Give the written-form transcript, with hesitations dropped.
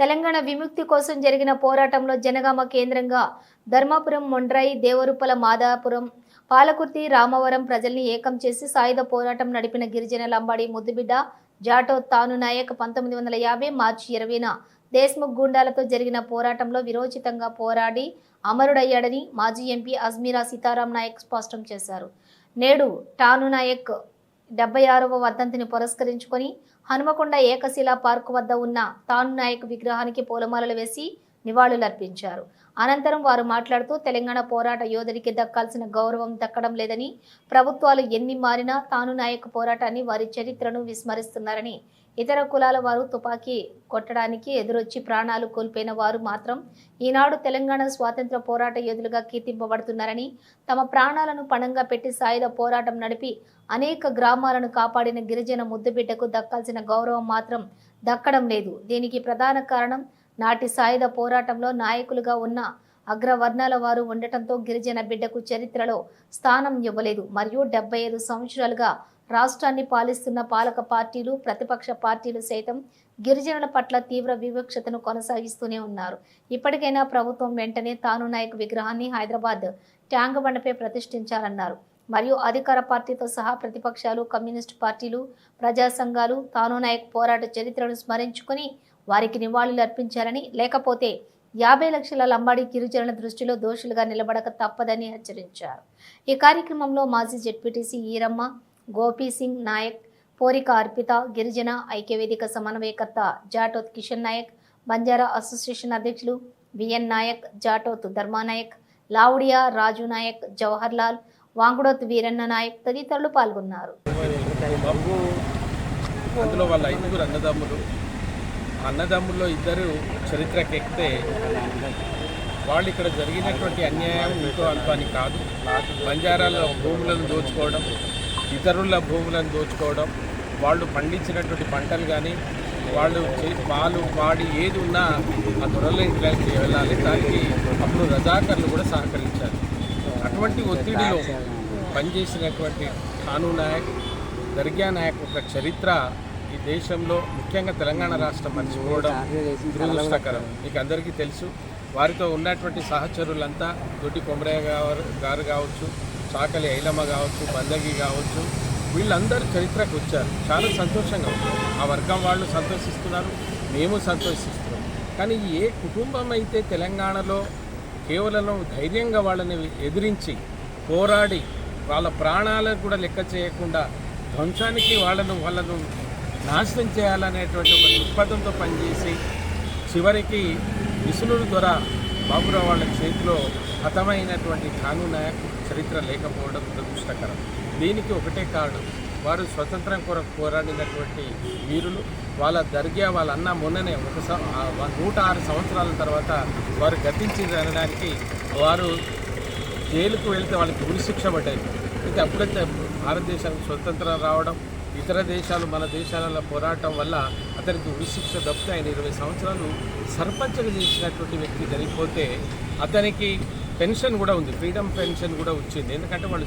తెలంగాణ విముక్తి కోసం జరిగిన పోరాటంలో జనగామ కేంద్రంగా ధర్మాపురం, మొండ్రాయి, దేవరుప్పల, మాదాపురం, పాలకుర్తి, రామవరం ప్రజల్ని ఏకం చేసి సాయుధ పోరాటం నడిపిన గిరిజన లంబాడి ముద్దుబిడ్డ జాటో తాను నాయక్ 1950 మార్చి 20న దేశ్ముఖ్ గూండాలతో జరిగిన పోరాటంలో విరోచితంగా పోరాడి అమరుడయ్యాడని మాజీ ఎంపీ అజ్మీరా సీతారాం నాయక్ స్పష్టం చేశారు. నేడు టాను నాయక్ 76వ వర్ధంతిని పురస్కరించుకొని హనుమకొండ ఏకశిలా పార్క్ వద్ద ఉన్న తాను నాయక్ విగ్రహానికి పూలమాలలు వేసి నివాళులర్పించారు. అనంతరం వారు మాట్లాడుతూ తెలంగాణ పోరాట యోధుడికి దక్కాల్సిన గౌరవం దక్కడం లేదని, ప్రభుత్వాలు ఎన్ని మారినా తాను నాయక్ పోరాటాన్ని, వారి చరిత్రను విస్మరిస్తున్నారని, ఇతర కులాల వారు తుపాకీ కొట్టడానికి ఎదురొచ్చి ప్రాణాలు కోల్పోయిన వారు మాత్రం ఈనాడు తెలంగాణ స్వాతంత్ర పోరాట యోధులుగా కీర్తింపబడుతున్నారని, తమ ప్రాణాలను పణంగా పెట్టి సాయుధ పోరాటం నడిపి అనేక గ్రామాలను కాపాడిన గిరిజన ముద్దుబిడ్డకు దక్కాల్సిన గౌరవం మాత్రం దక్కడం లేదు. దీనికి ప్రధాన కారణం నాటి సాయుధ పోరాటంలో నాయకులుగా ఉన్న అగ్రవర్ణాల వారు ఉండటంతో గిరిజన బిడ్డకు చరిత్రలో స్థానం ఇవ్వలేదు. మరియు 75 సంవత్సరాలుగా రాష్ట్రాన్ని పాలిస్తున్న పాలక పార్టీలు, ప్రతిపక్ష పార్టీలు సైతం గిరిజనుల పట్ల తీవ్ర వివక్షతను కొనసాగిస్తూనే ఉన్నారు. ఇప్పటికైనా ప్రభుత్వం వెంటనే తాను నాయక్ విగ్రహాన్ని హైదరాబాద్ ట్యాంక్ బండపై ప్రతిష్ఠించాలన్నారు. మరియు అధికార పార్టీతో సహా ప్రతిపక్షాలు, కమ్యూనిస్టు పార్టీలు, ప్రజా సంఘాలు తాను నాయక్ పోరాట చరిత్రను స్మరించుకొని వారికి నివాళులు అర్పించాలని, లేకపోతే 50 లక్షల లంబాడి గిరిజనుల దృష్టిలో దోషులుగా నిలబడక తప్పదని హెచ్చరించారు. ఈ కార్యక్రమంలో మాజీ జెడ్పీటీసీ ఈరమ్మ, గోపీ సింగ్ నాయక్, పోరిక అర్పిత, గిరిజన ఐక్యవేదిక సమన్వయకర్త జాటోత్ కిషన్ నాయక్, బంజారా అసోసియేషన్ అధ్యక్షులు విఎన్ నాయక్, జాటోత్ ధర్మానాయక్, లావుడియా రాజు నాయక్, జవహర్ లాల్, వాంగుడోత్ వీరన్న నాయక్ తదితరులు పాల్గొన్నారు. అందులో వాళ్ళ 5 అన్నదమ్ముల్లో 2 చరిత్రకెక్కితే వాళ్ళు ఇక్కడ జరిగినటువంటి అన్యాయం ఇంకో అంతాన్ని కాదు. బంజారాల భూములను దోచుకోవడం, ఇతరుల భూములను దోచుకోవడం, వాళ్ళు పండించినటువంటి పంటలు కానీ వాళ్ళు పాలు పాడి ఏది ఉన్నా ఆ దొరల ఇంట్లోకి వెళ్ళాలి. దానికి అప్పుడు రజాకర్లు కూడా సహకరించారు. అటువంటి ఒత్తిడిలో పనిచేసినటువంటి తాను నాయక్, దర్గా నాయక్ ఒక చరిత్ర ఈ దేశంలో ముఖ్యంగా తెలంగాణ రాష్ట్రం మర్చిపోవడం దురదృష్టకరం. మీకు అందరికీ తెలుసు. వారితో ఉన్నటువంటి సహచరులంతా దొడ్డి కొమరయ్య గారు కావచ్చు, చాకలి ఐలమ్మ కావచ్చు, బందగి కావచ్చు, వీళ్ళందరూ చరిత్రకు వచ్చారు. చాలా సంతోషంగా ఉంది. ఆ వర్గం వాళ్ళు సంతోషిస్తున్నారు, మేము సంతోషిస్తున్నాం. కానీ ఏ కుటుంబం అయితే తెలంగాణలో కేవలం ధైర్యంగా వాళ్ళని ఎదిరించి పోరాడి వాళ్ళ ప్రాణాలను కూడా లెక్క చేయకుండా ధ్వంసానికి వాళ్ళను నాశనం చేయాలనేటువంటి ఒక దృక్పథంతో పనిచేసి చివరికి విసునూరు ద్వారా బాబురావు వాళ్ళ చేతిలో హతమైనటువంటి తాను నాయక్ చరిత్ర లేకపోవడం దురదృష్టకరం. దీనికి ఒకటే కారణం, వారు స్వతంత్రం కొరకు పోరాడినటువంటి వీరులు. వాళ్ళ దర్గా వాళ్ళ అన్న మొన్ననే 106 సంవత్సరాల తర్వాత వారు గతించింది అనడానికి వారు జైలుకు వెళ్తే వాళ్ళకి ఉరిశిక్ష పడ్డాయి. అయితే అప్పుడైతే భారతదేశానికి స్వతంత్రం రావడం, ఇతర దేశాలు మన దేశాలలో పోరాటం వల్ల అతనికి ఉరిశిక్ష తప్పితే ఆయన 20 సంవత్సరాలు సర్పంచ్గా చేసినటువంటి వ్యక్తి జరిగిపోతే అతనికి పెన్షన్ కూడా ఉంది, ఫ్రీడమ్ పెన్షన్ కూడా వచ్చింది. ఎందుకంటే వాళ్ళు